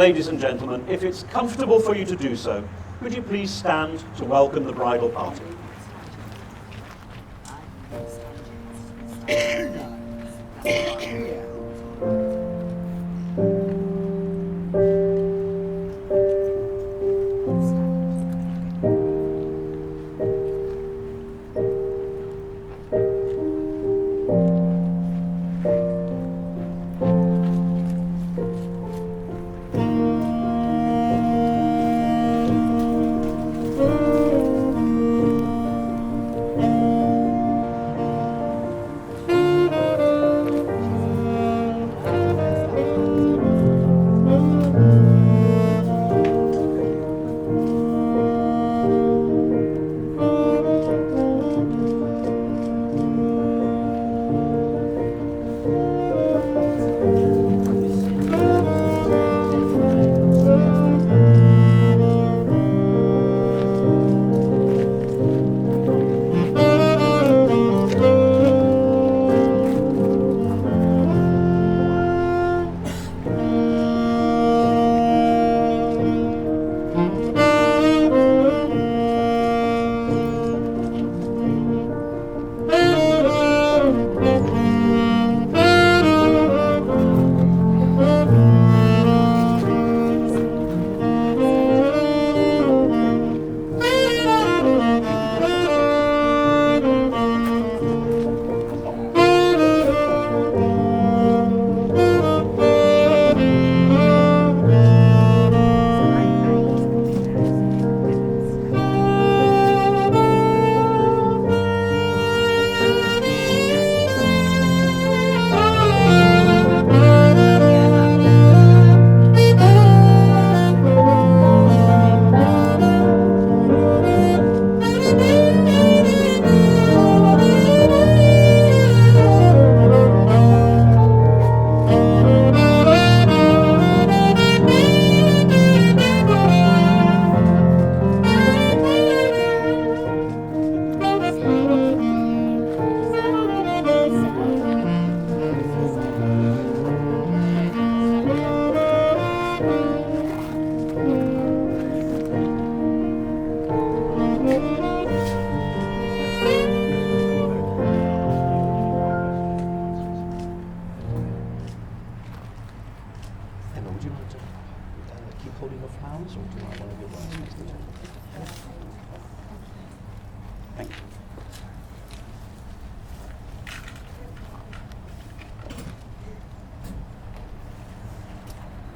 ladies and gentlemen, if it's comfortable for you to do so, could you please stand to welcome the bridal party?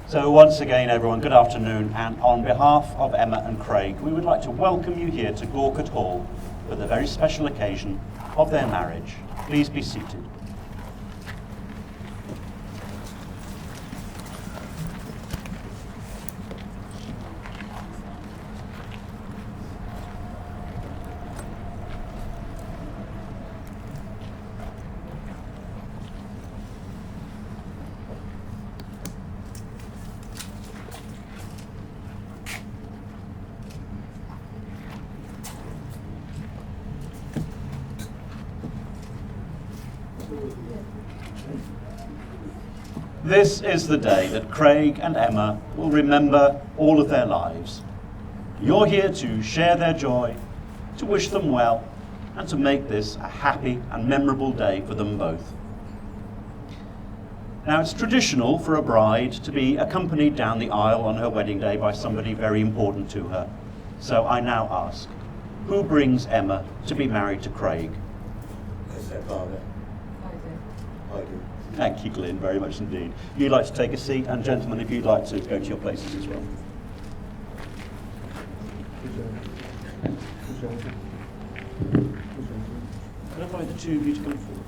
So once again, everyone, good afternoon, and on behalf of Emma and Craig, we would like to welcome you here to Gawcott Hall for the very special occasion of their marriage. Please be seated. This is the day that Craig and Emma will remember all of their lives. You're here to share their joy, to wish them well, and to make this a happy and memorable day for them both. Now, it's traditional for a bride to be accompanied down the aisle on her wedding day by somebody very important to her. So I now ask, who brings Emma to be married to Craig? That's their father. I do. Thank you, Glyn, very much indeed. You'd like to take a seat, and gentlemen, if you'd like to go to your places as well. Can I invite the two of you to come forward?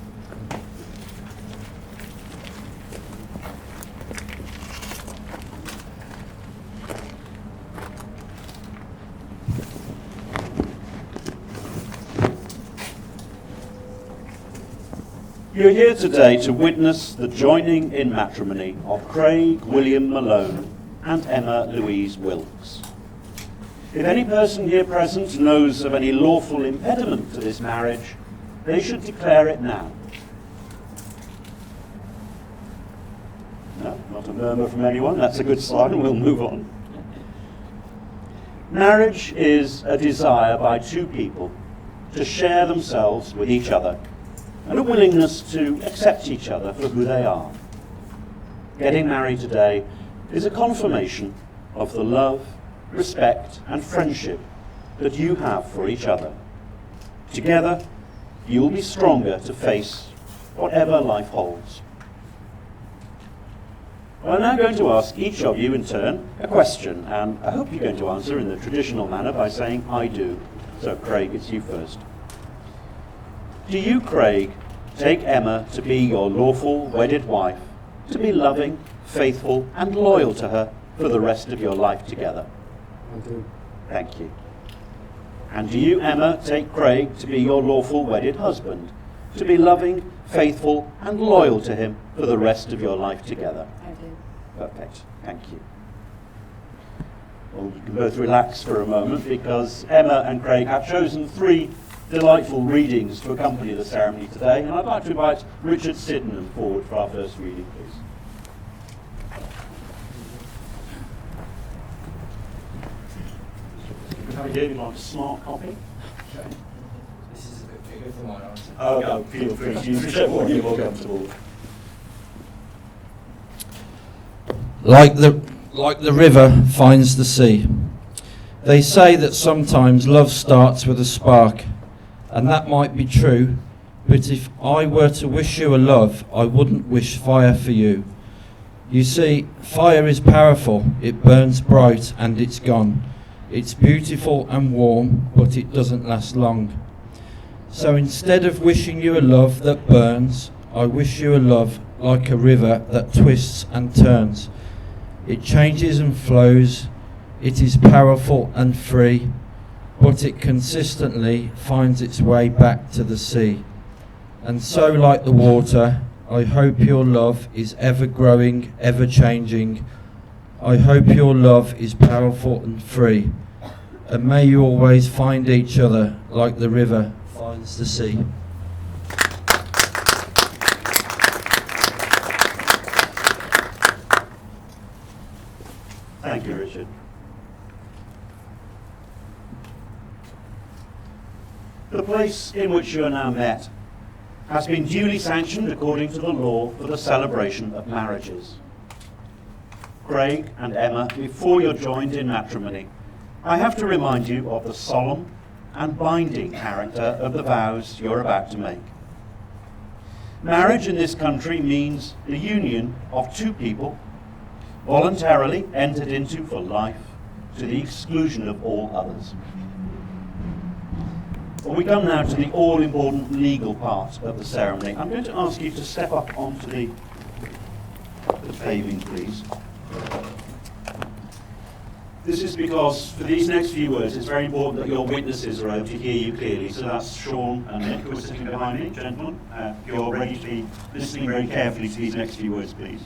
You're here today to witness the joining in matrimony of Craig William Malone and Emma Louise Wilkes. If any person here present knows of any lawful impediment to this marriage, they should declare it now. No, not Not a murmur from anyone. That's a good sign. We'll move on. Marriage is a desire by two people to share themselves with each other and a willingness to accept each other for who they are. Getting married today is a confirmation of the love, respect and friendship that you have for each other. Together, you will be stronger to face whatever life holds. Well, I'm now going to ask each of you in turn a question, and I hope you're going to answer in the traditional manner by saying, I do. So, Craig, it's you first. Do you, Craig, take Emma to be your lawful wedded wife, to be loving, faithful and loyal to her for the rest of your life together? I do. Thank you. And do you, Emma, take Craig to be your lawful wedded husband, to be loving, faithful and loyal to him for the rest of your life together? I do. Perfect. Thank you. Well, you can both relax for a moment because Emma and Craig have chosen 3 delightful readings to accompany the ceremony today, and I'd like to invite Richard Sydenham forward for our first reading, please. Have you like a smart copy? Okay. This is a bit bigger for my answer. Oh, feel free to use whichever one you're more comfortable with. Like the river finds the sea. They say that sometimes love starts with a spark, and that might be true, but if I were to wish you a love, I wouldn't wish fire for you. You see, fire is powerful, it burns bright and it's gone. It's beautiful and warm, but it doesn't last long. So instead of wishing you a love that burns, I wish you a love like a river that twists and turns. It changes and flows, it is powerful and free, but it consistently finds its way back to the sea. And so, like the water, I hope your love is ever growing, ever changing. I hope your love is powerful and free, and may you always find each other like the river finds the sea. Thank you, Richard. The place in which you are now met has been duly sanctioned according to the law for the celebration of marriages. Craig and Emma, before you're joined in matrimony, I have to remind you of the solemn and binding character of the vows you're about to make. Marriage in this country means the union of two people voluntarily entered into for life to the exclusion of all others. Well, we come now to the all-important legal part of the ceremony. I'm going to ask you to step up onto the paving, please. This is because for these next few words, it's very important that your witnesses are able to hear you clearly. So that's Sean and Nick, who are sitting behind me. Gentlemen, if you're ready to be listening very carefully to these next few words, please.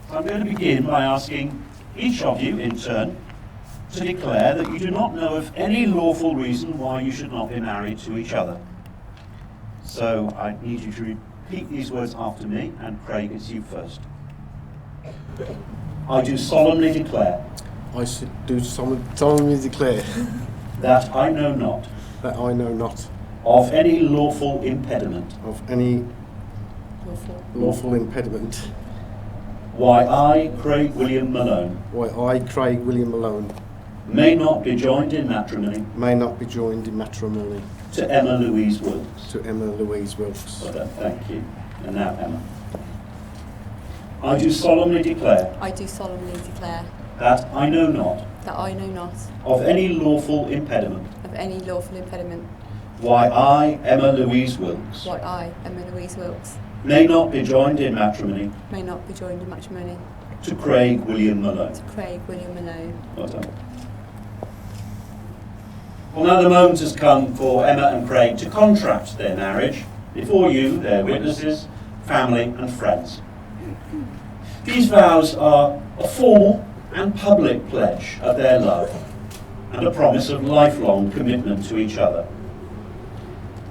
So I'm going to begin by asking each of you in turn to declare that you do not know of any lawful reason why you should not be married to each other. So I need you to repeat these words after me, and Craig, it's you first. I do solemnly declare I should do solemnly declare that I know not that I know not of any lawful impediment of any lawful impediment why I, Craig William Malone, why I, Craig William Malone, may not be joined in matrimony may not be joined in matrimony to Emma Louise Wilkes. to Emma Louise Wilkes. Well done, thank you. And now Emma. I do solemnly declare I do solemnly declare that I know not that I know not of any lawful impediment of any lawful impediment why I, Emma Louise Wilkes, why I, Emma Louise Wilkes, may not be joined in matrimony may not be joined in matrimony to Craig William Malone. to Craig William Malone. Well done. Well, now the moment has come for Emma and Craig to contract their marriage before you, their witnesses, family and friends. These vows are a formal and public pledge of their love and a promise of lifelong commitment to each other.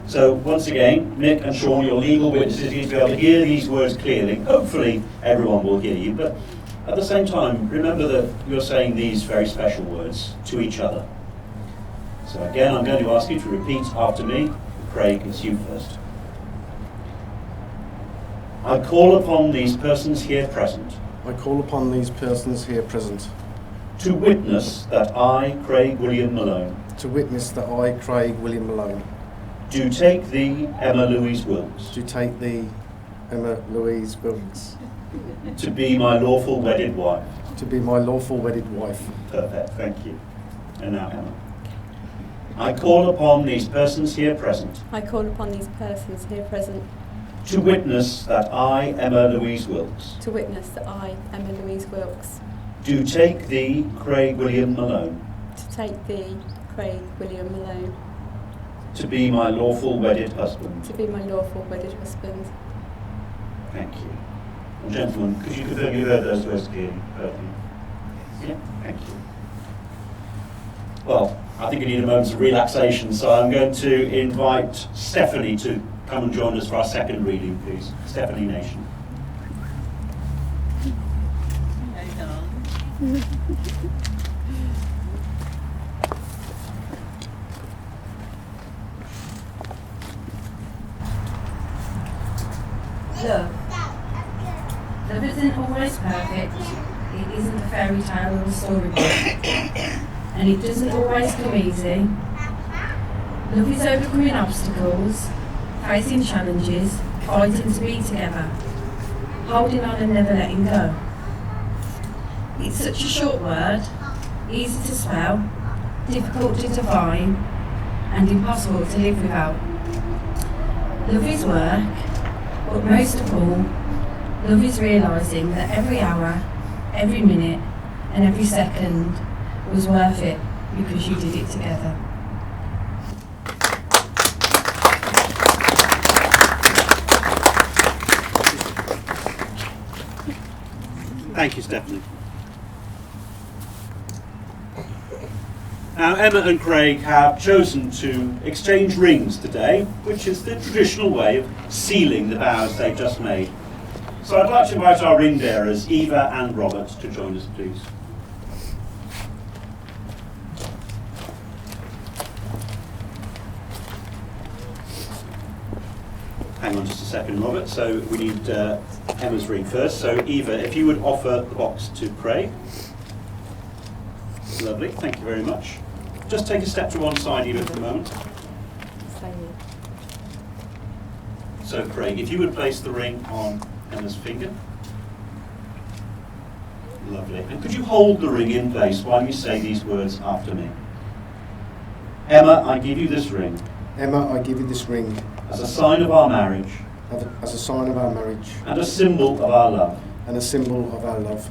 So once again, Nick and Sean, your legal witnesses, you need to be able to hear these words clearly. Hopefully everyone will hear you, but at the same time, remember that you're saying these very special words to each other. So again, I'm going to ask you to repeat after me. Craig, it's you first. I call upon these persons here present I call upon these persons here present to witness that I, Craig William Malone, to witness that I, Craig William Malone, do take thee, Emma Louise Wilkes, do take thee, Emma Louise Wilkes, to be my lawful wedded wife. to be my lawful wedded wife. Perfect, thank you. And now Emma. I call upon these persons here present I call upon these persons here present to witness that I, Emma Louise Wilkes, to witness that I, Emma Louise Wilkes, do take thee, Craig William Malone, to take thee, Craig William Malone, to be my lawful wedded husband. to be my lawful wedded husband. Thank you. And gentlemen, could you confirm you heard those words clearly? Yeah, thank you. Well, I think I need a moment of relaxation, so I'm going to invite Stephanie to come and join us for our second reading, please. Stephanie Nation. Love. Love isn't always perfect. It isn't a fairy tale or a storybook. And it doesn't always come easy. Love is overcoming obstacles, facing challenges, fighting to be together, holding on and never letting go. It's such a short word, easy to spell, difficult to define, and impossible to live without. Love is work, but most of all, love is realising that every hour, every minute, and every second was worth it because you did it together. Thank you, Stephanie. Now, Emma and Craig have chosen to exchange rings today, which is the traditional way of sealing the vows they've just made. So I'd like to invite our ring bearers, Eva and Robert, to join us, please. Hang on just a second, Robert. So we need Emma's ring first. So Eva, if you would offer the box to Craig. Lovely, thank you very much. Just take a step to one side, Eva, for a moment. So Craig, if you would place the ring on Emma's finger. Lovely. And could you hold the ring in place while you say these words after me? Emma, I give you this ring Emma, I give you this ring as a sign of our marriage as a sign of our marriage and a symbol of our love. and a symbol of our love.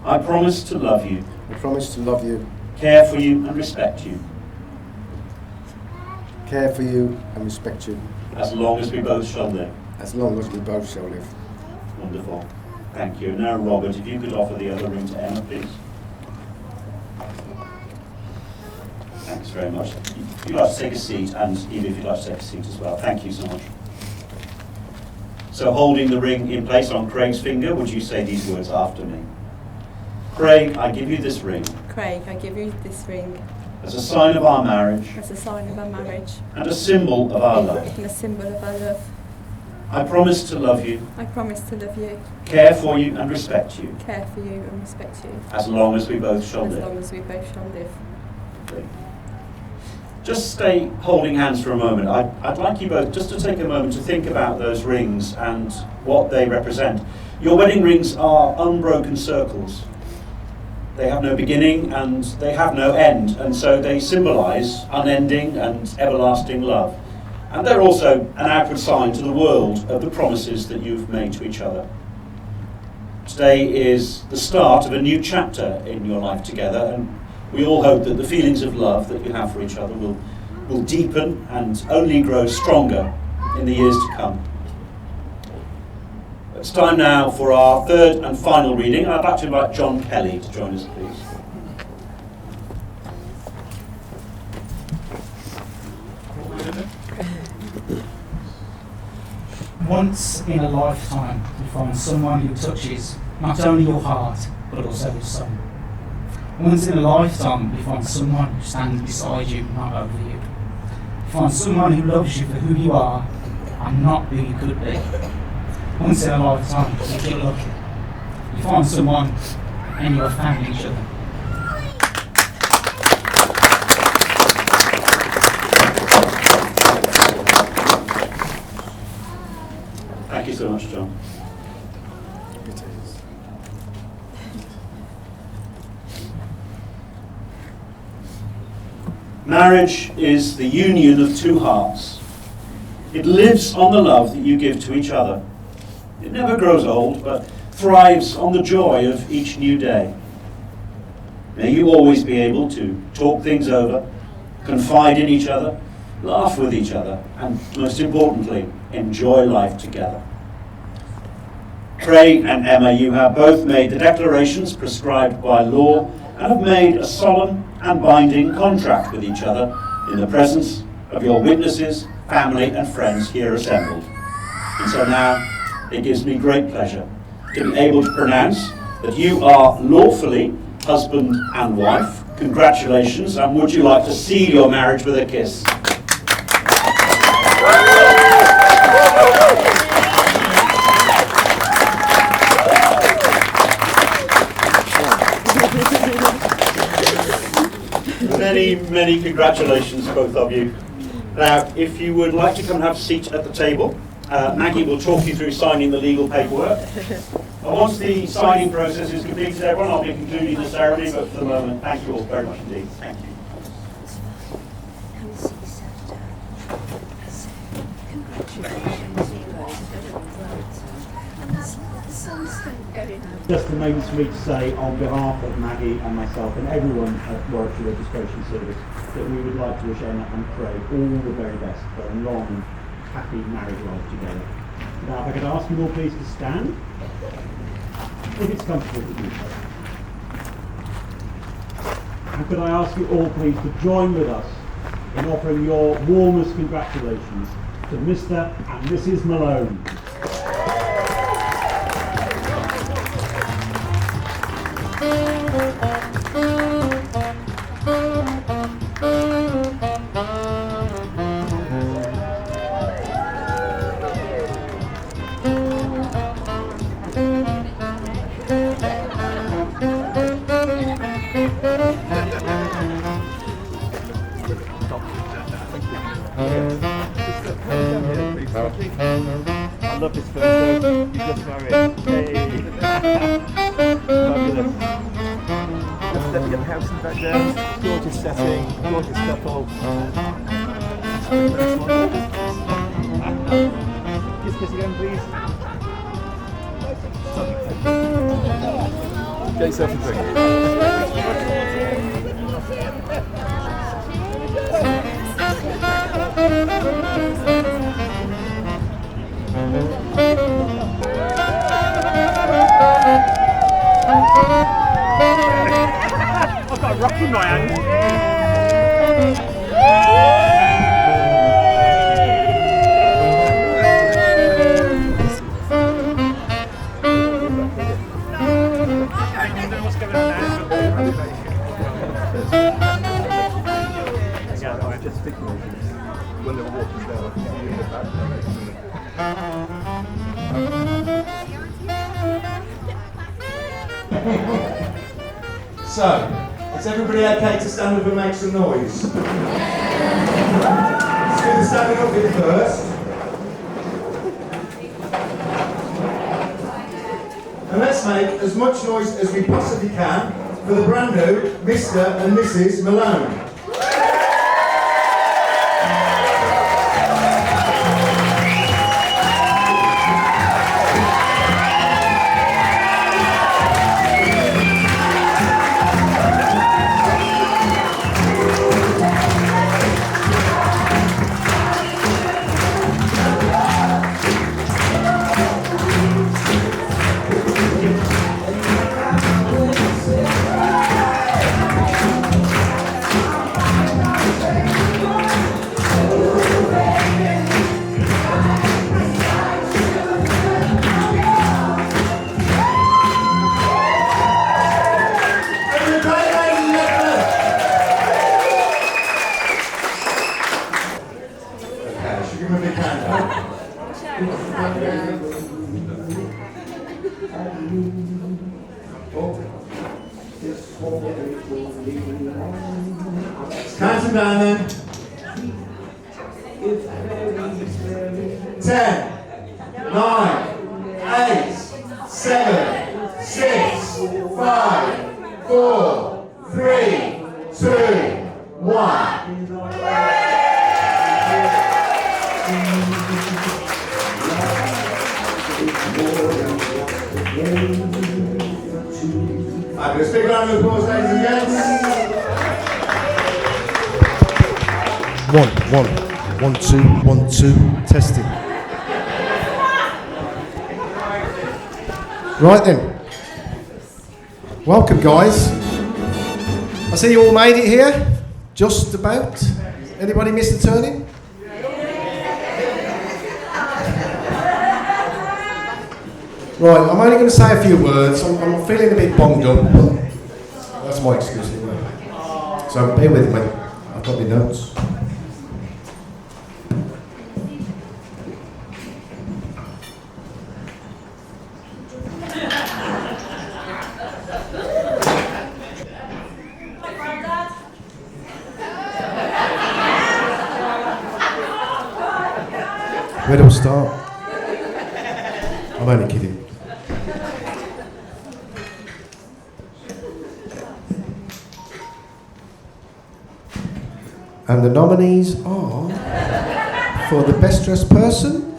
I promise to love you, I promise to love you, care for you and respect you, care for you and respect you, as long as we both shall live. as long as we both shall live. Wonderful. Thank you. Now, Robert, if you could offer the other ring to Emma, please. Thanks very much. If you'd like to take a seat, and Eva, if you'd like to take a seat as well. Thank you so much. So, holding the ring in place on Craig's finger, would you say these words after me? Craig, I give you this ring Craig, I give you this ring as a sign of our marriage as a sign of our marriage and a symbol of our love. and a symbol of our love. I promise to love you, I promise to love you, care for you and respect you, care for you and respect you, as long as we both shall as live. long as we both shall live. Just stay holding hands for a moment. I'd like you both just to take a moment to think about those rings and what they represent. Your wedding rings are unbroken circles. They have no beginning and they have no end, and so they symbolise unending and everlasting love. And they're also an outward sign to the world of the promises that you've made to each other. Today is the start of a new chapter in your life together, and we all hope that the feelings of love that you have for each other will deepen and only grow stronger in the years to come. It's time now for our third and final reading. I'd like to invite John Kelly to join us, please. Once in a lifetime, you find someone who touches not only your heart, but also your soul. Once in a lifetime, you find someone who stands beside you, not over you. You find someone who loves you for who you are and not who you could be. Once in a lifetime, you get lucky. You find someone and you're found each other. Thank you so much, John. Marriage is the union of two hearts. It lives on the love that you give to each other. It never grows old, but thrives on the joy of each new day. May you always be able to talk things over, confide in each other, laugh with each other, and most importantly, enjoy life together. Craig and Emma, you have both made the declarations prescribed by law and have made a solemn and binding contract with each other in the presence of your witnesses, family and friends here assembled. And so now it gives me great pleasure to be able to pronounce that you are lawfully husband and wife. Congratulations, and would you like to seal your marriage with a kiss? Many congratulations, both of you. Now, if you would like to come and have a seat at the table, Maggie will talk you through signing the legal paperwork. And once the signing process is completed, everyone, I'll be concluding the ceremony, but for the moment, thank you all very much indeed. Thank you. Just a moment for me to say, on behalf of Maggie and myself and everyone at Warwickshire Registration Service, that we would like to wish Emma and Craig all the very best for a long, happy married life together. Now, if I could ask you all please to stand, if it's comfortable with you. And could I ask you all please to join with us in offering your warmest congratulations to Mr. and Mrs. Malone. I love this photo. You just married. Hey. Fabulous. Just let me get the house in the background. Gorgeous setting, gorgeous couple. Kiss again, please. Get yourself a drink. I've got a rock in my hand. When they're walking down, I can see you in the back. So, is everybody okay to stand up and make some noise? Let's do the standing up bit first. And let's make as much noise as we possibly can for the brand new Mr. and Mrs. Malone. Count them down then. 10, 9, 8, 7, 6, 5, 4, 3, 2, 1. Fabulous. Big round of applause, ladies and gents. 1, 1, 1, 2, 1, 2, testing. Right then. Welcome, guys. I see you all made it here. Just about. Anybody miss the turning? Right, I'm only going to say a few words. I'm feeling a bit bonged up, but that's my excuse anyway. So bear with me. I've got my notes. Where do I start? I'm only kidding. And the nominees are for the best dressed person.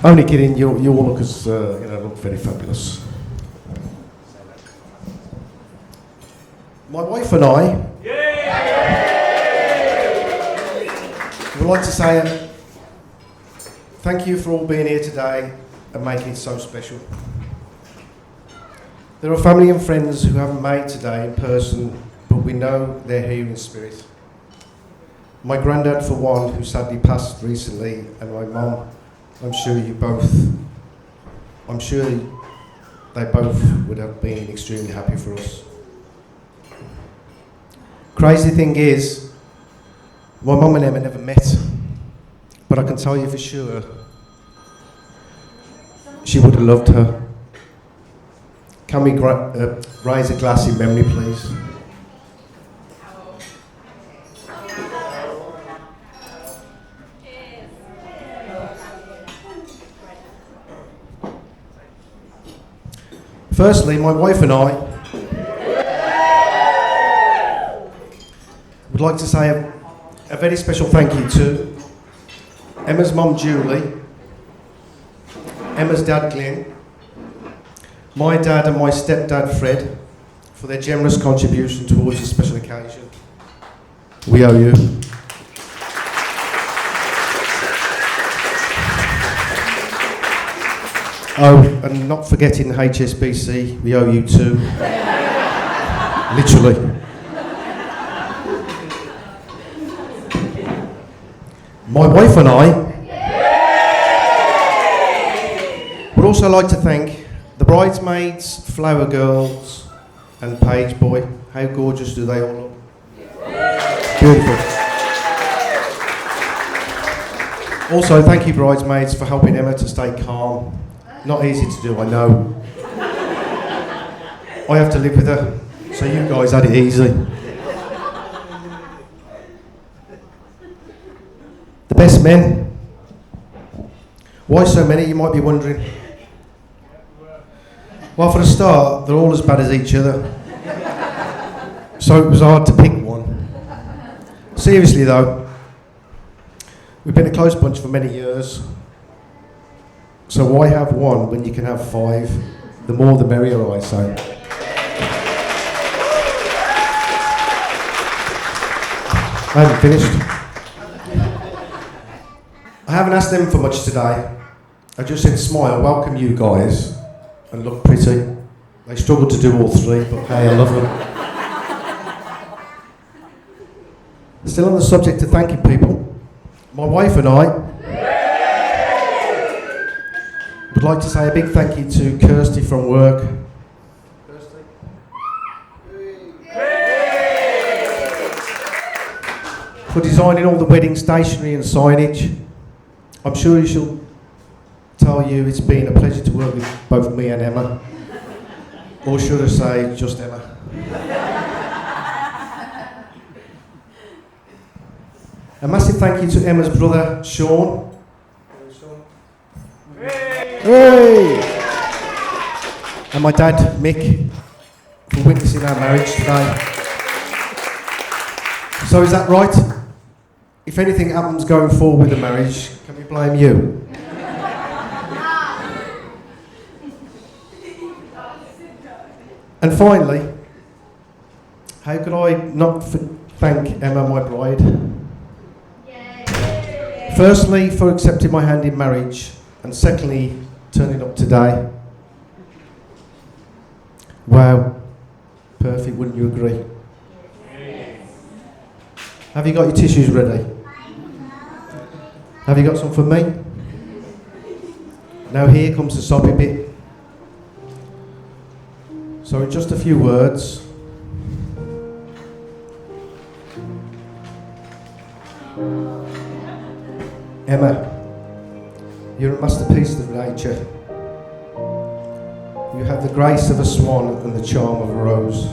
Only kidding, you all look as look very fabulous. My wife and I would like to say thank you for all being here today and making it so special. There are family and friends who haven't made today in person, but we know they're here in spirit. My granddad, for one, who sadly passed recently, and my mum, I'm sure they both would have been extremely happy for us. Crazy thing is, my mum and Emma never met, but I can tell you for sure, she would have loved her. Can we raise a glass in memory, please? Firstly, my wife and I would like to say a very special thank you to Emma's mum Julie, Emma's dad Glenn, my dad and my stepdad Fred for their generous contribution towards this special occasion. We owe you. Oh, and not forgetting HSBC, we owe you too. Literally. My wife and I would also like to thank the bridesmaids, flower girls, and page boy. How gorgeous do they all look? Beautiful. Also, thank you, bridesmaids, for helping Emma to stay calm. Not easy to do, I know. I have to live with her, so you guys had it easy. The best men. Why so many, you might be wondering. Well, for a start, they're all as bad as each other. So it was hard to pick one. Seriously though, we've been a close bunch for many years. So why have one when you can have 5? The more the merrier, I say. I haven't finished. I haven't asked them for much today. I just said, smile, welcome you guys, and look pretty. They struggled to do all 3, but hey, I love them. Still on the subject of thanking people, my wife and I would like to say a big thank you to Kirsty from work. Kirsty? For designing all the wedding stationery and signage. I'm sure she'll tell you it's been a pleasure to work with both me and Emma. Or should I say, just Emma. A massive thank you to Emma's brother, Sean. Hey! And my dad, Mick, for witnessing our marriage today. So is that right? If anything happens going forward with the marriage, can we blame you? And finally, how could I not thank Emma, my bride? Firstly, for accepting my hand in marriage, and secondly, turning up today. Wow, perfect, wouldn't you agree? Have you got your tissues ready? Have you got some for me? Now here comes the soppy bit. So in just a few words, Emma, you're a masterpiece of nature. You have the grace of a swan and the charm of a rose.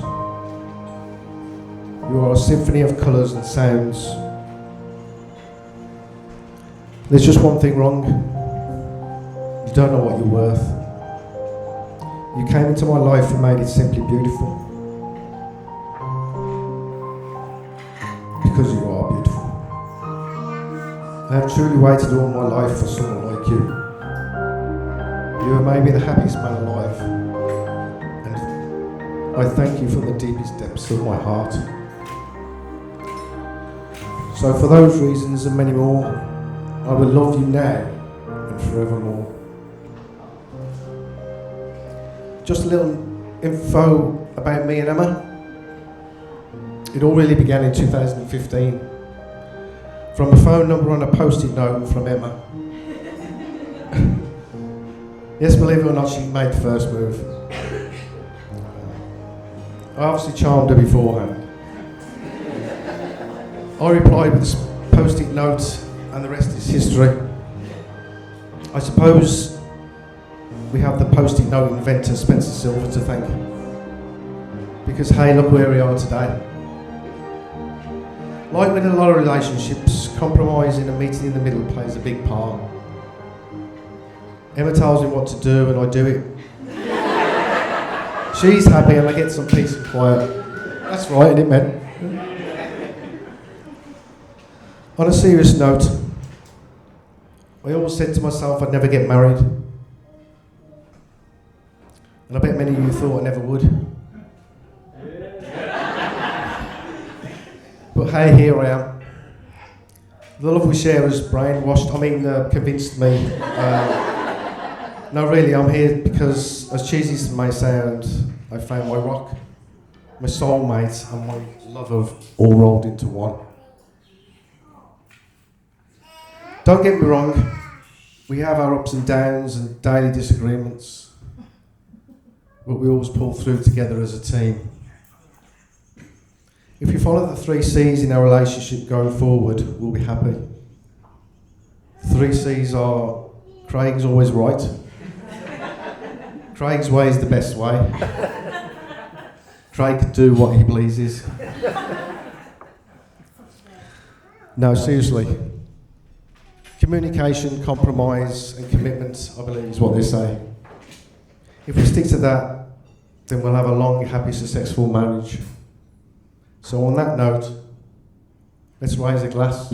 You are a symphony of colours and sounds. There's just one thing wrong. You don't know what you're worth. You came into my life and made it simply beautiful. Because you are beautiful. I have truly waited all my life for someone like you. You have made me the happiest man alive. And I thank you from the deepest depths of my heart. So for those reasons and many more, I will love you now and forevermore. Just a little info about me and Emma. It all really began in 2015 from a phone number on a post-it note from Emma. Yes, believe it or not, she made the first move. I obviously charmed her beforehand. I replied with a post-it note, and the rest is history. I suppose we have the post-it note inventor Spencer Silver to thank. Because hey, look where we are today. Like with a lot of relationships, compromising and meeting in the middle plays a big part. Emma tells me what to do and I do it. She's happy and I get some peace and quiet. That's right, isn't it, man? On a serious note, I always said to myself I'd never get married. And I bet many of you thought I never would. But hey, here I am. The love we share has convinced me. No, really, I'm here because, as cheesy as it may sound, I found my rock, my soulmate, and my lover all rolled into one. Don't get me wrong, we have our ups and downs and daily disagreements, but we always pull through together as a team. If we follow the 3 C's in our relationship going forward, we'll be happy. 3 C's are: Craig's always right. Craig's way is the best way. Craig can do what he pleases. No, seriously. Communication, compromise and commitment, I believe, is what they say. If we stick to that, then we'll have a long, happy, successful marriage. So on that note, let's raise a glass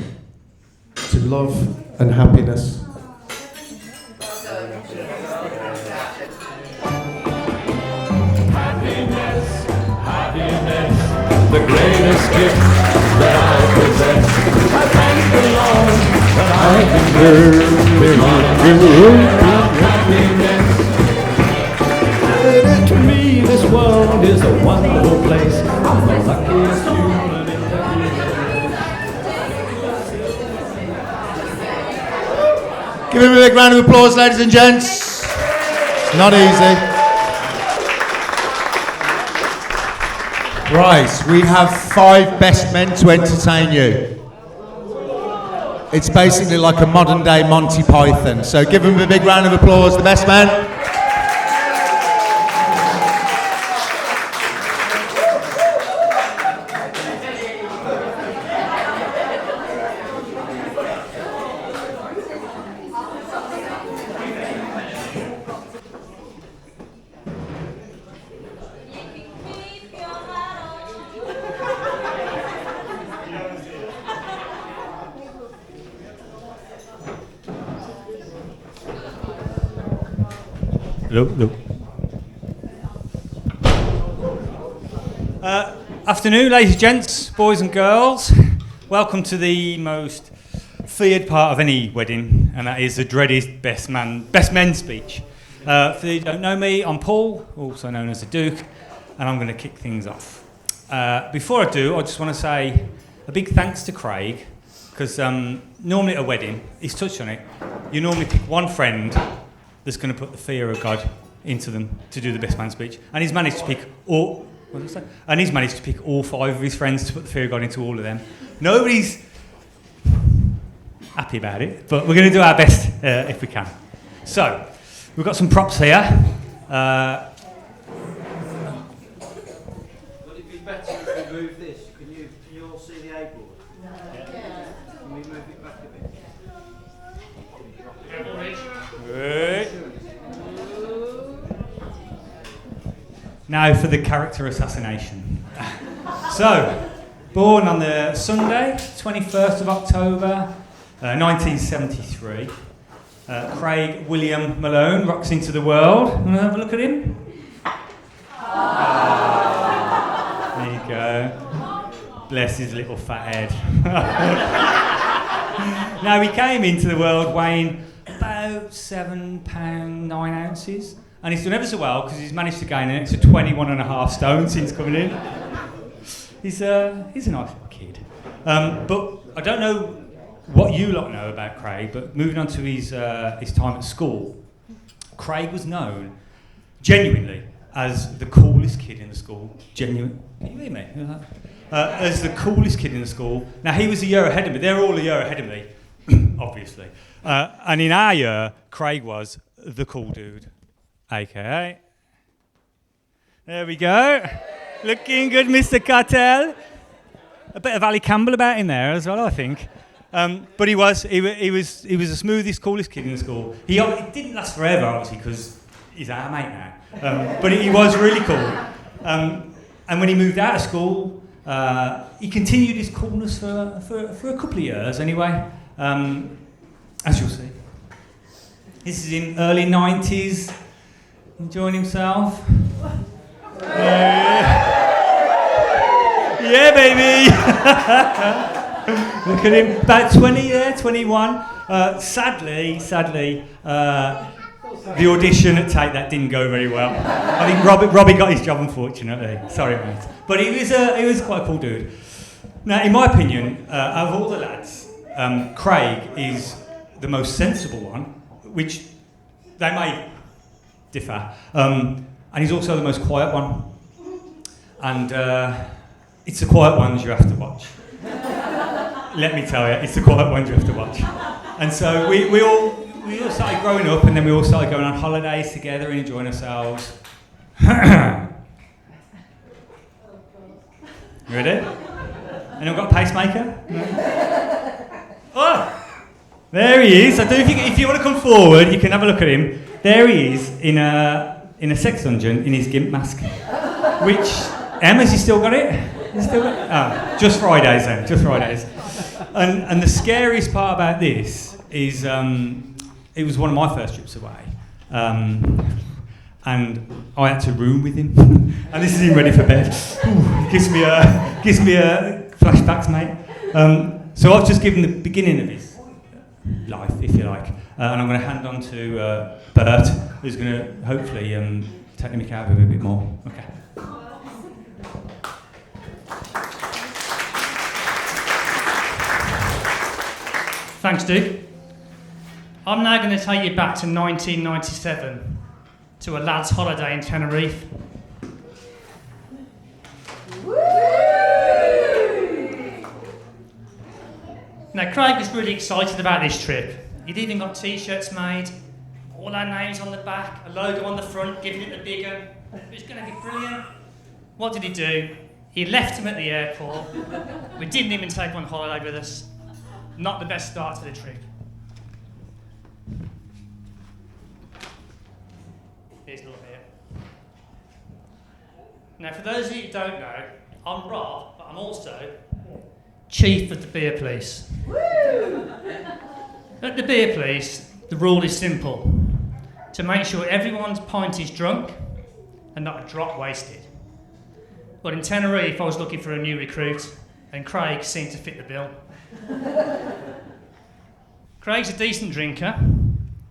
to love and happiness. Happiness, happiness, the greatest gift that I possess. I thank the Lord that I can live. To me, this world is a wonderful place. I'm the luckiest human in the universe. Give him a big round of applause, ladies and gents. It's not easy. Right, we have 5 best men to entertain you. It's basically like a modern day Monty Python. So give him a big round of applause, the best man. Hello. Afternoon, ladies and gents, boys and girls. Welcome to the most feared part of any wedding, and that is the dreaded best men speech. For those who don't know me, I'm Paul, also known as the Duke, and I'm going to kick things off. Before I do, I just want to say a big thanks to Craig, because normally at a wedding, he's touched on it, you normally pick one friend that's going to put the fear of God into them to do the best man speech, and he's managed to pick all. What did I say? And he's managed to pick all 5 of his friends to put the fear of God into all of them. Nobody's happy about it, but we're going to do our best if we can. So we've got some props here. Would it be better if we move this? Can you all see the A board? Yeah. Can we move it back a bit? Good. Now for the character assassination. So, born on the Sunday, 21st of October, 1973, Craig William Malone rocks into the world. Want to have a look at him? There you go. Bless his little fat head. Now, he came into the world weighing about £7, 9 ounces. And he's done ever so well because he's managed to gain an extra 21.5 stone since coming in. He's a nice little kid. But I don't know what you lot know about Craig, but moving on to his time at school, Craig was known genuinely as the coolest kid in the school. Can you hear me? As the coolest kid in the school. Now, he was a year ahead of me. They're all a year ahead of me, obviously. And in our year, Craig was the cool dude. AKA. There we go. Looking good, Mr. Cartel. A bit of Ali Campbell about him there as well, I think. But he was the smoothest, coolest kid in the school. He didn't last forever, obviously, because he's our mate now. But he was really cool. And when he moved out of school, he continued his coolness for a couple of years anyway, as you'll see. This is in early 90s. Enjoying himself. Yeah, baby. Look at him. About 20 there, 21. Sadly, the audition at Take That didn't go very well. I think Robbie got his job, unfortunately. Sorry, mate. But he was quite a cool dude. Now, in my opinion, out of all the lads, Craig is the most sensible one, which they may differ. And he's also the most quiet one. And it's the quiet ones you have to watch. Let me tell you, it's the quiet ones you have to watch. And so we all started growing up, and then we all started going on holidays together and enjoying ourselves. Ready? Anyone got a pacemaker? No? Oh! There he is. So if you want to come forward, you can have a look at him. There he is in a sex dungeon in his gimp mask. Which, has he still got it? Just Fridays then, just Fridays. And the scariest part about this is it was one of my first trips away. And I had to room with him. And this is him ready for bed. Ooh, gives me a flashbacks, mate. So I've just given the beginning of his life, if you like. And I'm going to hand on to Bert, who's going to hopefully take the mick out of him a bit more. Okay. Thanks, Duke. I'm now going to take you back to 1997 to a lad's holiday in Tenerife. Now, Craig was really excited about this trip. He'd even got t-shirts made, all our names on the back, a logo on the front, giving it the big one. It was going to be brilliant. What did he do? He left him at the airport. We didn't even take him on holiday with us. Not the best start to the trip. Here's a little bit. Now, for those of you who don't know, I'm Rob, but I'm also Chief of the Beer Police. At the Beer Police, the rule is simple: to make sure everyone's pint is drunk and not a drop wasted. But in Tenerife, I was looking for a new recruit, and Craig seemed to fit the bill. Craig's a decent drinker.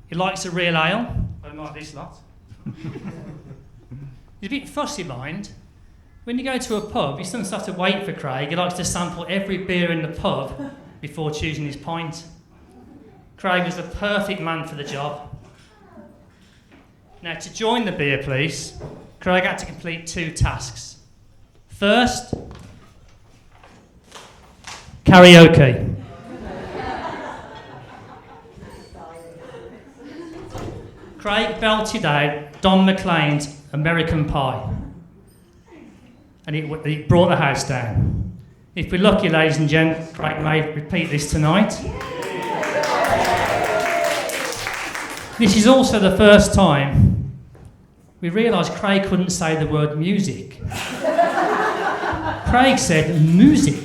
He likes a real ale, unlike this lot. He's a bit fussy, mind. When you go to a pub, you sometimes have to wait for Craig. He likes to sample every beer in the pub before choosing his pint. Craig was the perfect man for the job. Now, to join the Beer Police, Craig had to complete 2 tasks. First, karaoke. Craig belted out Don McLean's American Pie, and it brought the house down. If we're lucky, ladies and gents, Craig may repeat this tonight. This is also the first time we realised Craig couldn't say the word music. Craig said music.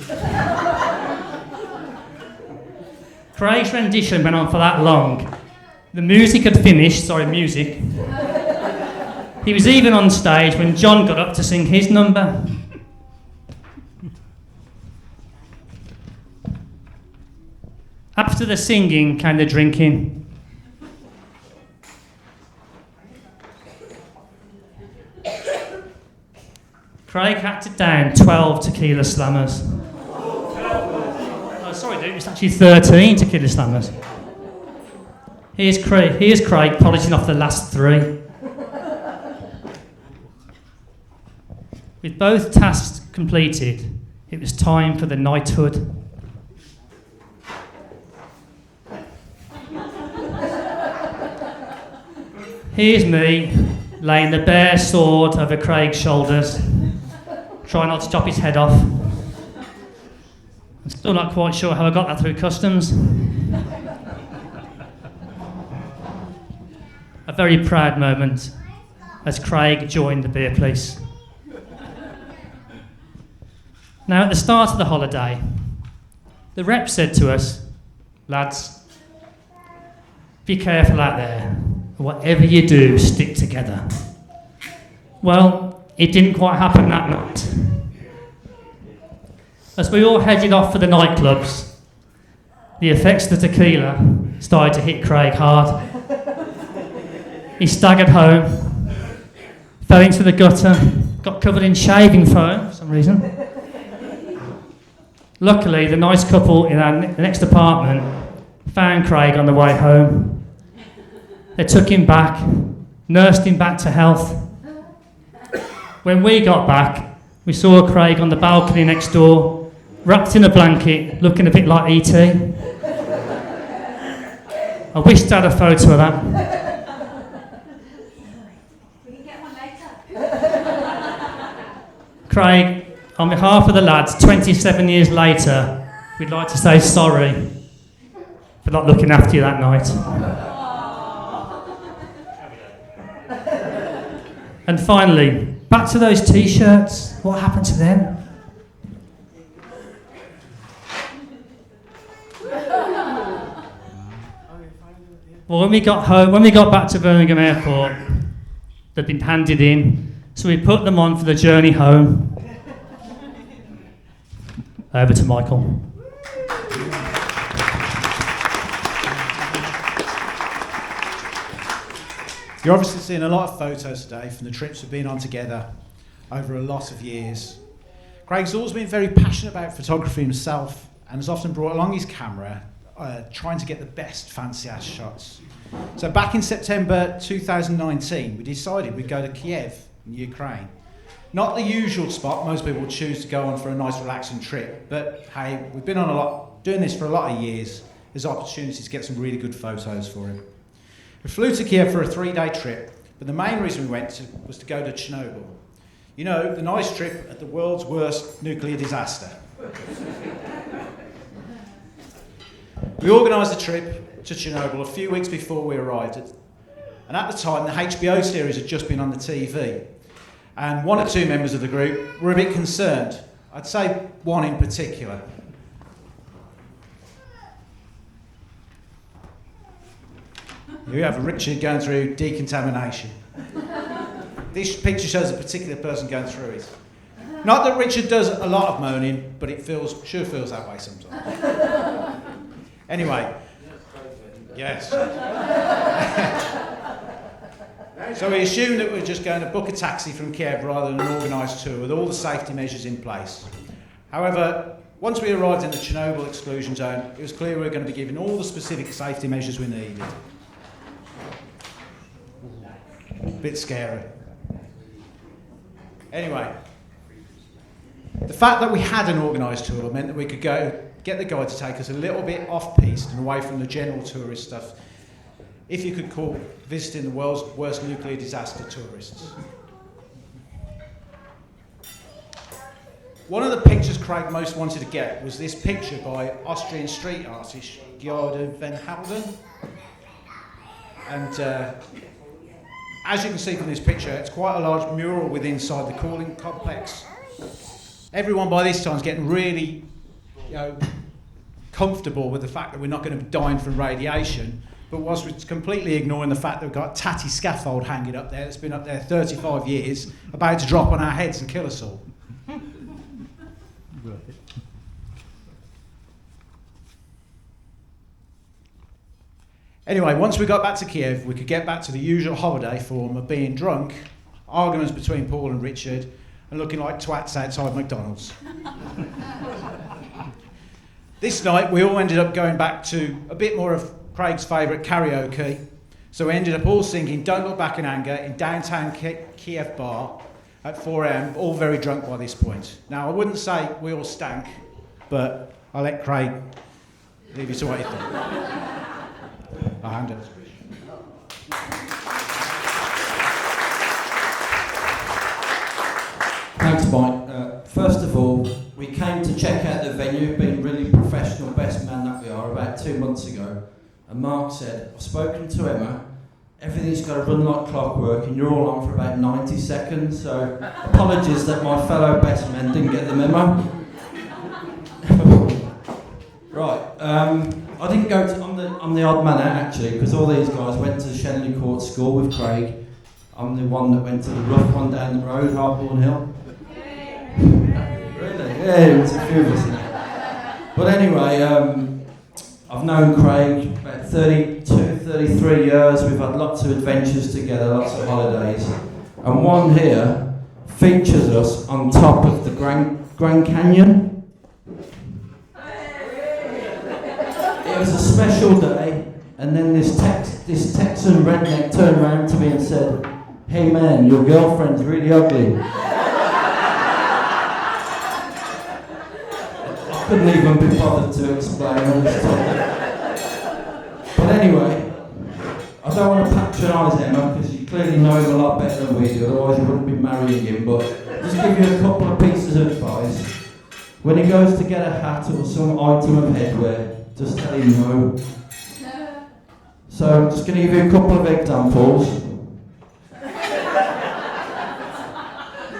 Craig's rendition went on for that long. The music had finished, music. He was even on stage when John got up to sing his number. After the singing came the drinking. Craig had to down 12 tequila slammers. Oh, sorry, dude, it's actually 13 tequila slammers. Here's Craig polishing off the last 3. With both tasks completed, it was time for the knighthood. Here's me, laying the bare sword over Craig's shoulders, trying not to chop his head off. I'm still not quite sure how I got that through customs. A very proud moment as Craig joined the Beer Police. Now, at the start of the holiday, the rep said to us, "Lads, be careful out there. Whatever you do, stick together." Well, it didn't quite happen that night. As we all headed off for the nightclubs, the effects of the tequila started to hit Craig hard. He staggered home, fell into the gutter, got covered in shaving foam for some reason. Luckily, the nice couple in our next apartment found Craig on the way home. They took him back, nursed him back to health. When we got back, we saw Craig on the balcony next door, wrapped in a blanket, looking a bit like E.T. I wished I had a photo of that. Craig, on behalf of the lads, 27 years later, we'd like to say sorry for not looking after you that night. And finally, back to those t-shirts. What happened to them? Well, when we got back to Birmingham Airport, they'd been handed in, so we put them on for the journey home. Over to Michael. You're obviously seeing a lot of photos today from the trips we've been on together over a lot of years. Craig's always been very passionate about photography himself and has often brought along his camera, trying to get the best fancy-ass shots. So back in September 2019, we decided we'd go to Kiev in Ukraine. Not the usual spot most people would choose to go on for a nice relaxing trip, but hey, we've been on a lot doing this for a lot of years, there's opportunities to get some really good photos for him. We flew to Kiev for a 3-day trip, but the main reason we went was to go to Chernobyl. You know, the nice trip at the world's worst nuclear disaster. We organised a trip to Chernobyl a few weeks before we arrived, and at the time the HBO series had just been on the TV, and one or two members of the group were a bit concerned. I'd say one in particular. Here we have Richard going through decontamination. This picture shows a particular person going through it. Not that Richard does a lot of moaning, but it sure feels that way sometimes. Anyway, yes. So we assumed that we were just going to book a taxi from Kiev rather than an organised tour with all the safety measures in place. However, once we arrived in the Chernobyl exclusion zone, it was clear we were going to be given all the specific safety measures we needed. Bit scary. Anyway, the fact that we had an organised tour meant that we could go get the guide to take us a little bit off-piste and away from the general tourist stuff, if you could call visiting the world's worst nuclear disaster tourists. One of the pictures Craig most wanted to get was this picture by Austrian street artist Gerda van Helden. And as you can see from this picture, it's quite a large mural with inside the cooling complex. Everyone by this time is getting really, comfortable with the fact that we're not going to be dying from radiation, but whilst we're completely ignoring the fact that we've got tatty scaffold hanging up there that's been up there 35 years, about to drop on our heads and kill us all. Anyway, once we got back to Kiev, we could get back to the usual holiday form of being drunk, arguments between Paul and Richard, and looking like twats outside McDonald's. This night, we all ended up going back to a bit more of Craig's favourite karaoke, so we ended up all singing Don't Look Back in Anger in downtown Kiev bar at 4 a.m, all very drunk by this point. Now, I wouldn't say we all stank, but I'll let Craig leave you to what you think. I'll hand it. Thanks, Mike. First of all, we came to check out the venue, being really professional best man that we are, about 2 months ago. And Mark said, I've spoken to Emma, everything's got to run like clockwork, and you're all on for about 90 seconds, so apologies that my fellow best men didn't get the memo. Right, I didn't go to, I'm the odd man out actually, because all these guys went to Shenley Court School with Craig. I'm the one that went to the rough one down the road, Hartbourne Hill. Really? Yeah, it was a few of us in it. But anyway, I've known Craig about 32, 33 years. We've had lots of adventures together, lots of holidays. And one here features us on top of the Grand Canyon. It was a special day, and then this Texan redneck turned around to me and said, "Hey man, your girlfriend's really ugly." I couldn't even be bothered to explain all this topic. But anyway, I don't want to patronise Emma, because you clearly know him a lot better than we do, otherwise you wouldn't be marrying him, but just give you a couple of pieces of advice. When he goes to get a hat or some item of headwear, just tell him no. So I'm just going to give you a couple of examples.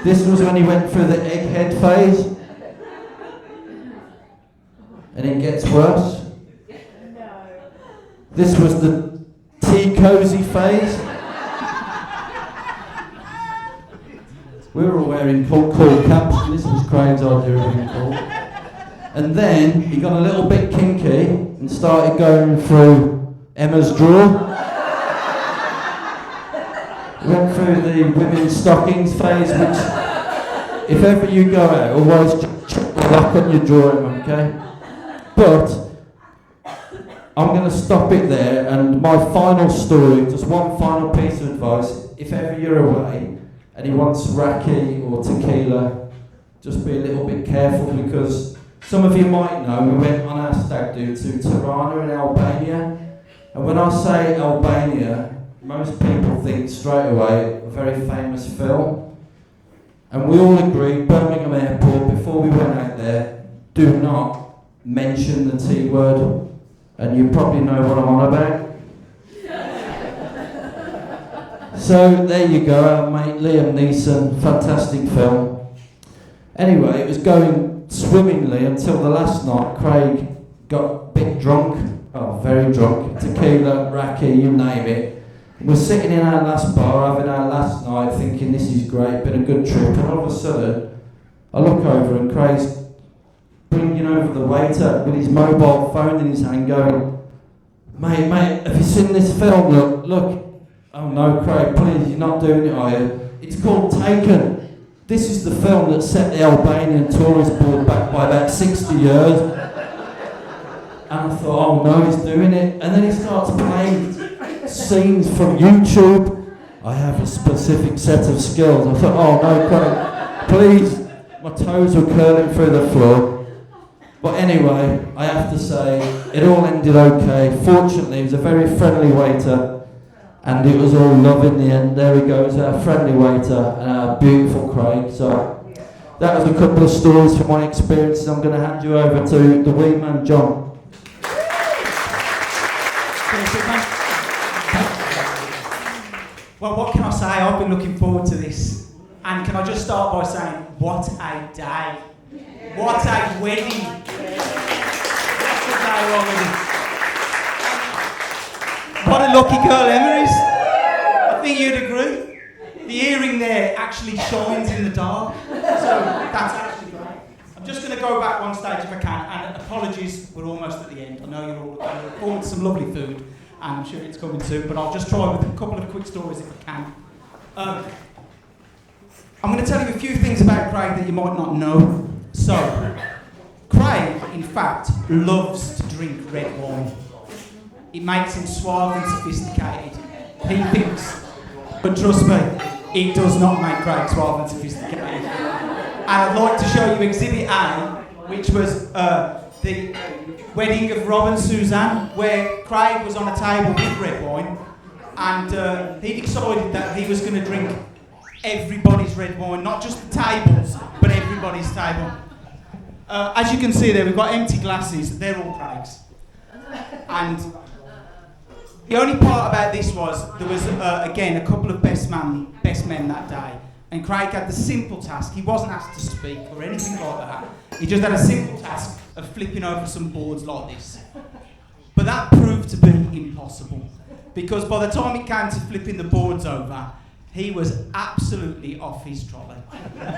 This was when he went through the egghead phase. And it gets worse. This was the tea cozy phase. We were all wearing cool caps, and this was Craig's idea of being cool. And then he got a little bit kinky and started going through Emma's drawer. Went through the women's stockings phase, which, if ever you go out, always check the lock on your drawer, okay? But I'm going to stop it there, and my final story, just one final piece of advice: if ever you're away and he wants raki or tequila, just be a little bit careful, because Some of you might know we went on our stag do to Tirana in Albania. And when I say Albania, most people think straight away a very famous film. And we all agreed, Birmingham Airport, before we went out there, do not mention the T word. And you probably know what I'm on about. So there you go, our mate Liam Neeson, fantastic film. Anyway, it was going swimmingly until the last night. Craig got a bit drunk, very drunk, tequila, raki, you name it. We're sitting in our last bar, having our last night, thinking this is great, been a good trip, and all of a sudden, I look over and Craig's bringing over the waiter with his mobile phone in his hand going, mate, have you seen this film? Look. Oh no, Craig, please, you're not doing it, are you? It's called Taken. This is the film that set the Albanian tourist board back by about 60 years. And I thought, oh no, he's doing it. And then he starts playing scenes from YouTube. I have a specific set of skills. I thought, oh no, Craig, please. My toes were curling through the floor. But anyway, I have to say, it all ended okay. Fortunately, he was a very friendly waiter. And it was all love in the end. There he goes, our friendly waiter and our beautiful Craig. So that was a couple of stories from my experiences. I'm going to hand you over to the wee man, John. Well, what can I say? I've been looking forward to this. And can I just start by saying, what a day. What a wedding. What a day already. What a lucky girl Emma is. I think you'd agree. The earring there actually shines in the dark. So that's actually great. I'm just going to go back one stage if I can. And apologies, we're almost at the end. I know you're all looking forward to some lovely food. And I'm sure it's coming soon. But I'll just try with a couple of quick stories if I can. I'm going to tell you a few things about Craig that you might not know. So, Craig, in fact, loves to drink red wine. It makes him suave and sophisticated. He thinks, but trust me, it does not make Craig suave and sophisticated. And I'd like to show you Exhibit A, which was the wedding of Rob and Suzanne, where Craig was on a table with red wine, and he decided that he was going to drink everybody's red wine, not just the tables, but everybody's table. As you can see there, we've got empty glasses. They're all Craig's. And the only part about this was there was, again, a couple of best men that day. And Craig had the simple task. He wasn't asked to speak or anything like that. He just had a simple task of flipping over some boards like this. But that proved to be impossible. Because by the time it came to flipping the boards over, he was absolutely off his trolley.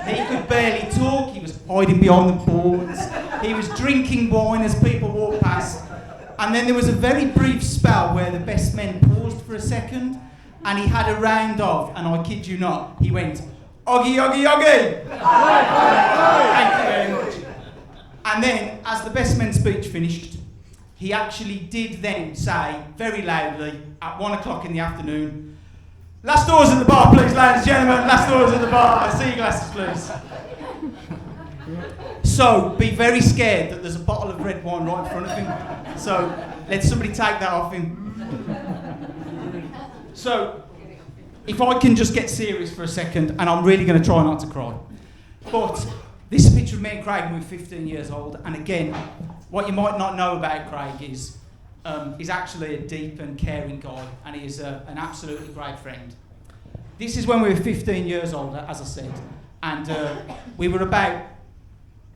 He could barely talk. He was hiding behind the boards. He was drinking wine as people walked past. And then there was a very brief spell where the best men paused for a second, and he had a round of, and I kid you not, he went, Oggy, Oggy, Oggy! Thank you very much. And then, as the best men's speech finished, he actually did then say, very loudly, at 1 o'clock in the afternoon, last doors at the bar, please, ladies and gentlemen, last doors at the bar, see your glasses, please. So, be very scared that there's a bottle of red wine right in front of him. So, let somebody take that off him. So, if I can just get serious for a second, and I'm really going to try not to cry. But, this is a picture of me and Craig when we were 15 years old. And again, what you might not know about Craig is he's actually a deep and caring guy. And he is an absolutely great friend. This is when we were 15 years old, as I said. And we were about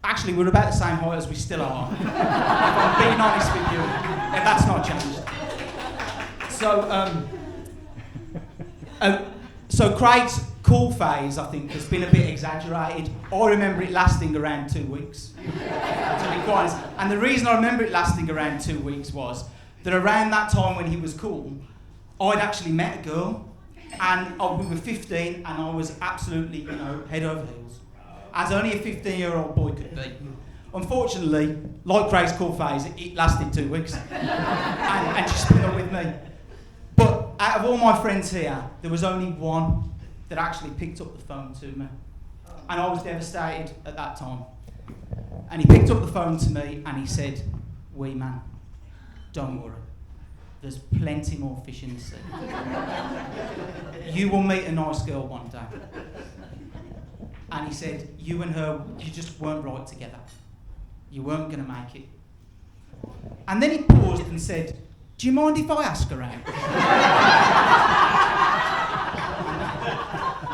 the same height as we still are. If I'm being honest with you, and that's not changed. So Craig's cool phase, I think, has been a bit exaggerated. I remember it lasting around 2 weeks, to be quite honest. And the reason I remember it lasting around 2 weeks was that around that time when he was cool, I'd actually met a girl, and we were 15, and I was absolutely, head over heels, as only a 15-year-old boy could be. Unfortunately, like Craig's cool phase, it lasted 2 weeks, and she split up with me. But out of all my friends here, there was only one that actually picked up the phone to me, and I was devastated at that time. And he picked up the phone to me and he said, "Wee man, don't worry. There's plenty more fish in the sea. You will meet a nice girl one day." And he said, "You and her, you just weren't right together. You weren't going to make it." And then he paused and said, "Do you mind if I ask her out?"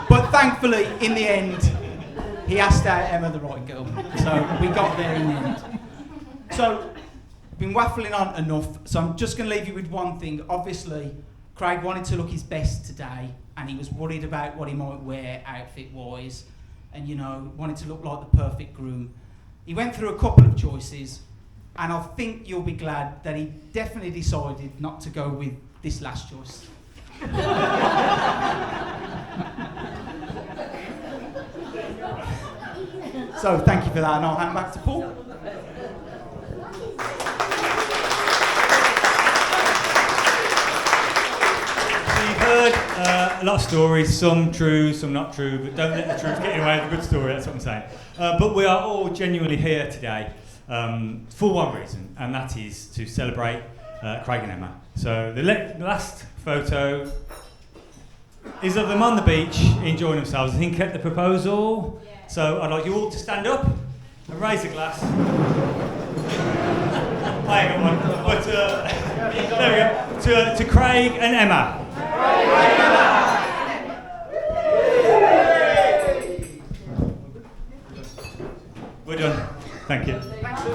But thankfully, in the end, he asked out Emma, the right girl. So we got there in the end. So, been waffling on enough, so I'm just going to leave you with one thing. Obviously, Craig wanted to look his best today, and he was worried about what he might wear outfit-wise, and, you know, wanted to look like the perfect groom. He went through a couple of choices, and I think you'll be glad that he definitely decided not to go with this last choice. So thank you for that, and I'll hand back to Paul. So you've heard a lot of stories, some true, some not true, but don't let the truth get in the way of a good story, that's what I'm saying. But we are all genuinely here today for one reason, and that is to celebrate Craig and Emma. So the last photo is of them on the beach enjoying themselves. I think at the proposal. Yeah. So I'd like you all to stand up and raise a glass. I ain't got one, but there we go. To Craig and Emma. Craig and Emma. We're done. Thank you.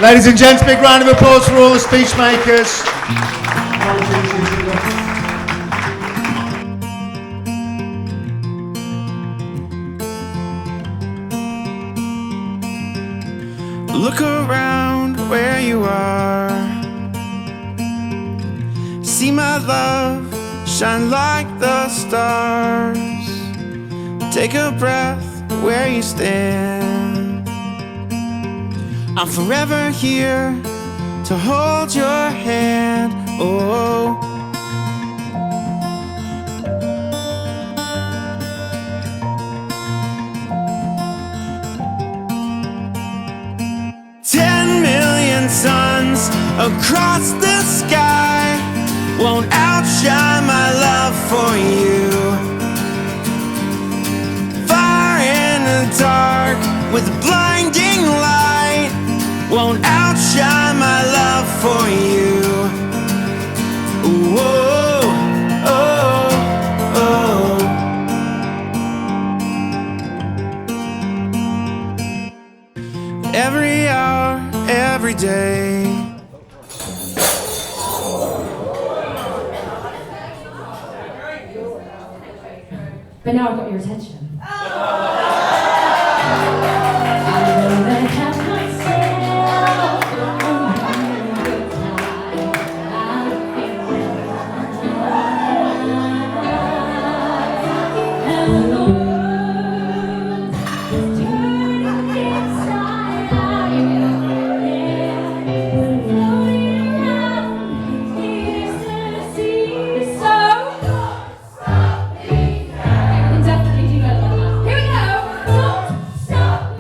Ladies and gents, big round of applause for all the speech makers. Look around where you are. See my love shine like the stars. Take a breath where you stand. I'm forever here to hold your hand. Oh, 10 million suns across the sky won't outshine my love for you. Fire in the dark with a blinding light won't outshine my love for you. Ooh, oh, oh, oh. Every hour, every day. But now I've got your attention. Stop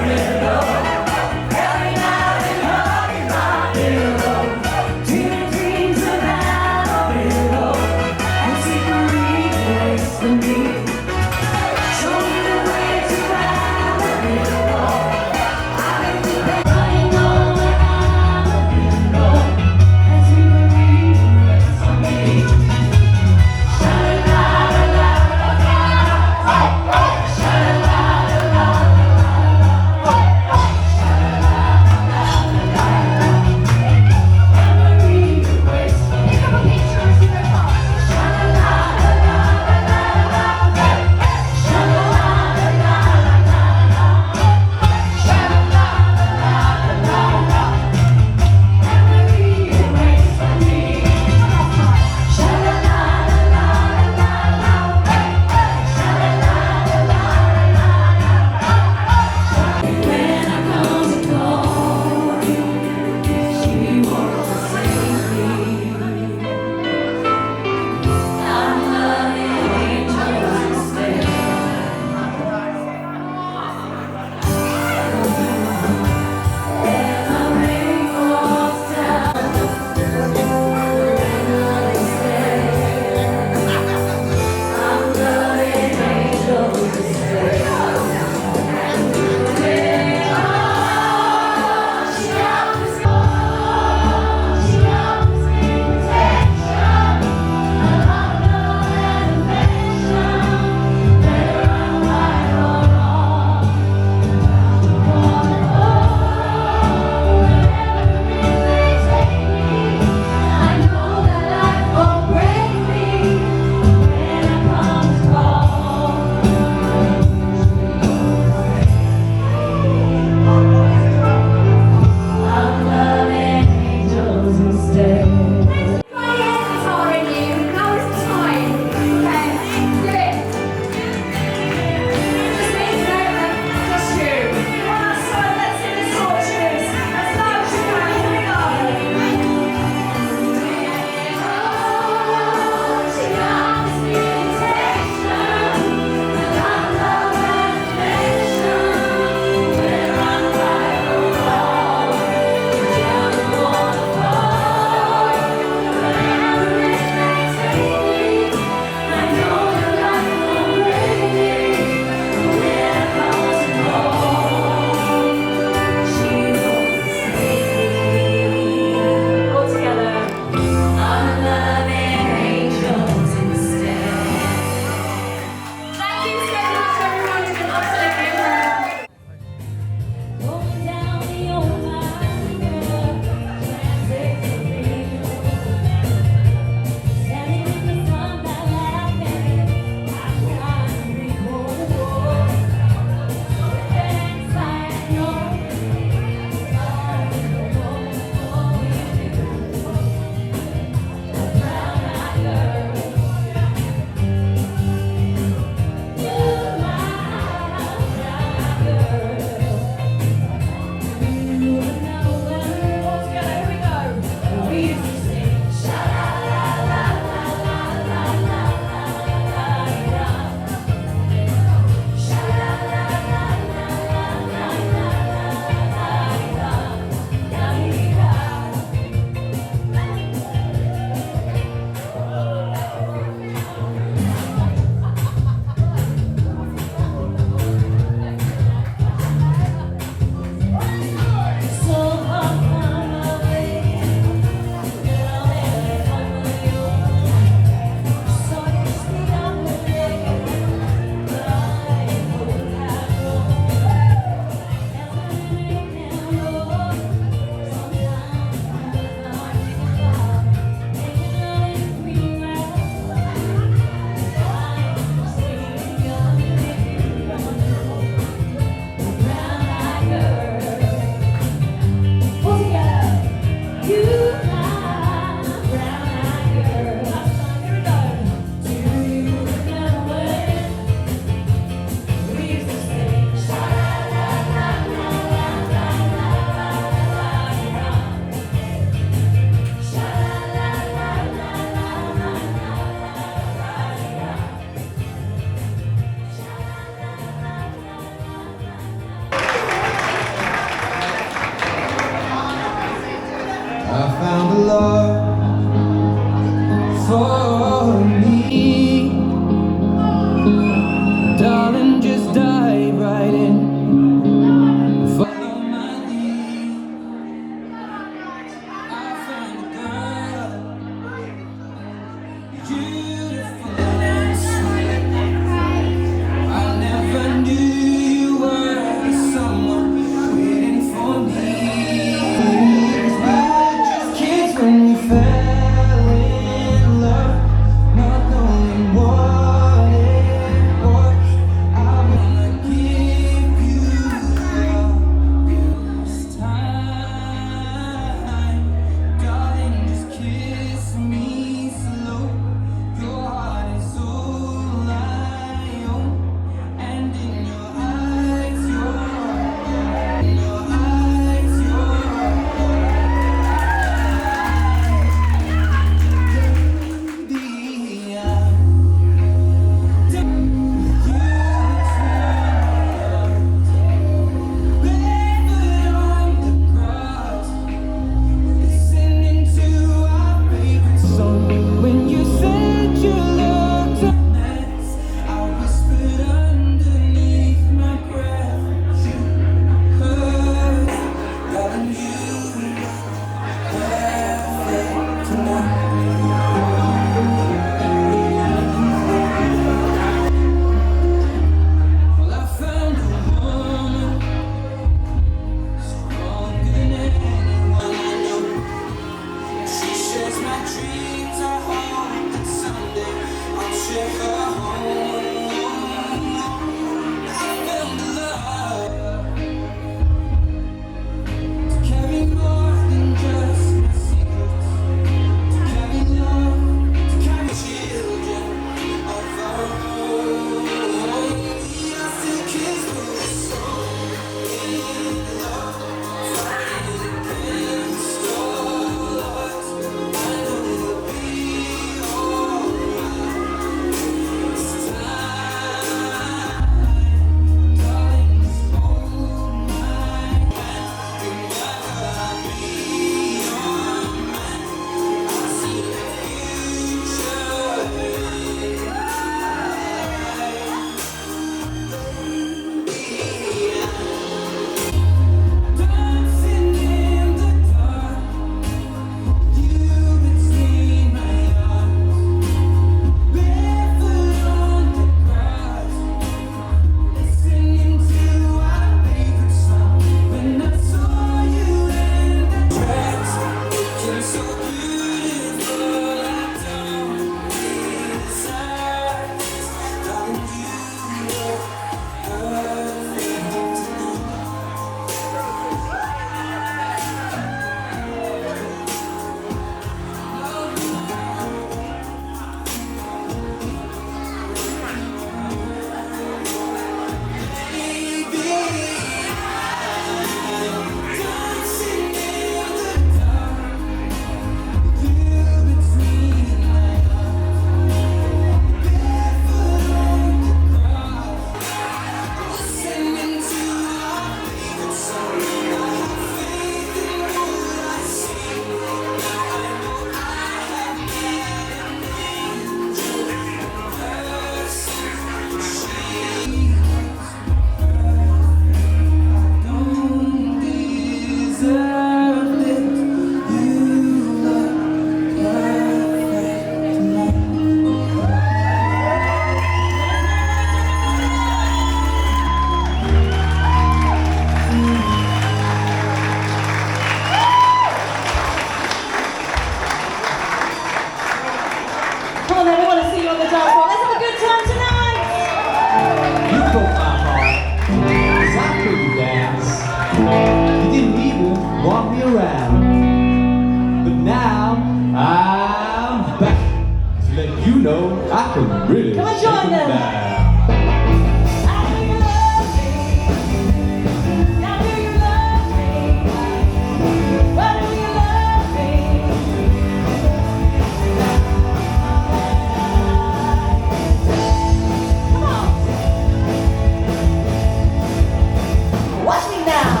Watch me now.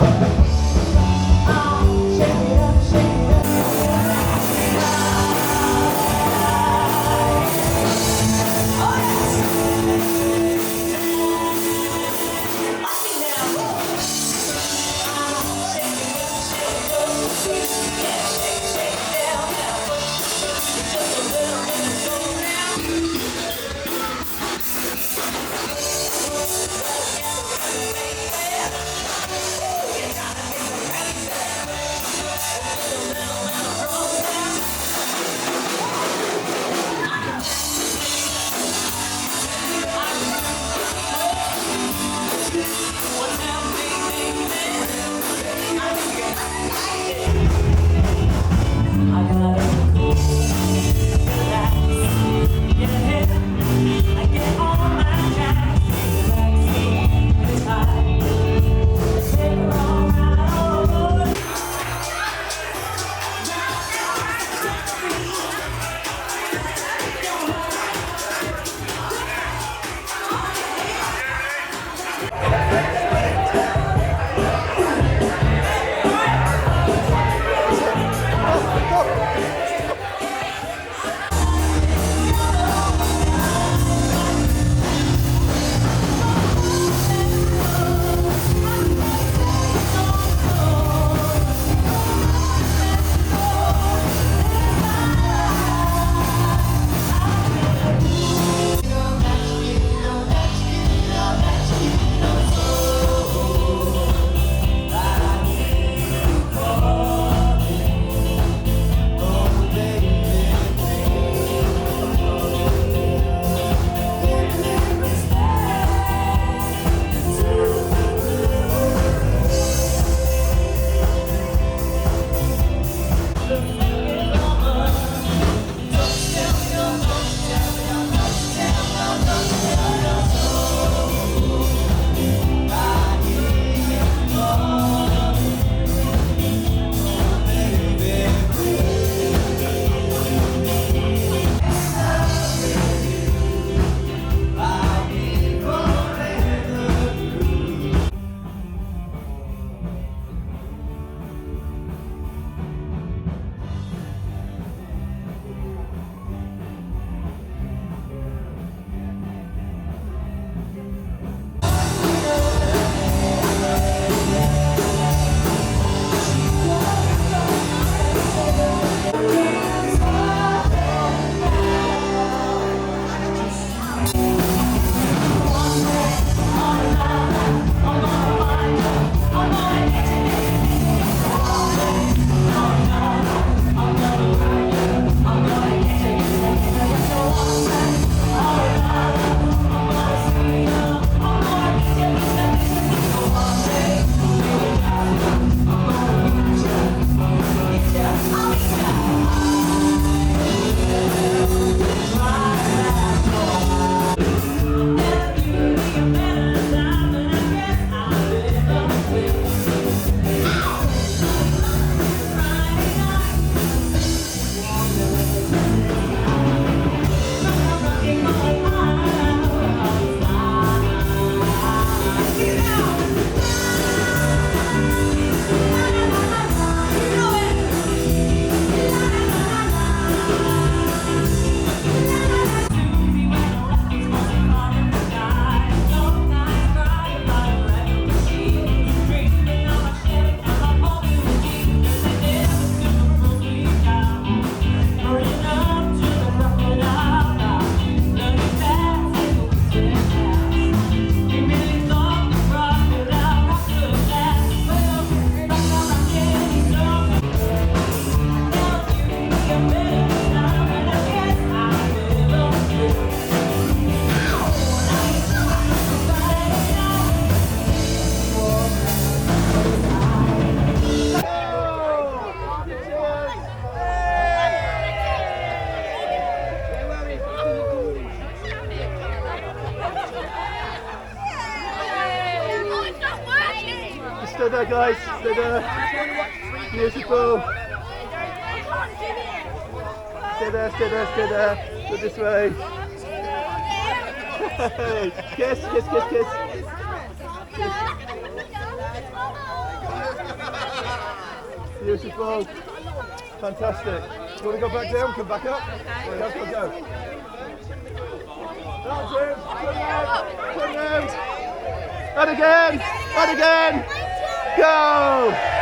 Shake it up, shake it up. Oh yes. Stay there, guys. Stay there. Beautiful. Stay there, stay there, stay there. Go this way. Kiss, kiss, kiss, kiss. Beautiful. Fantastic. You want to go back down? Come back up? Go, go, go. That's it. Turn round. Turn round. And again. And again. Go.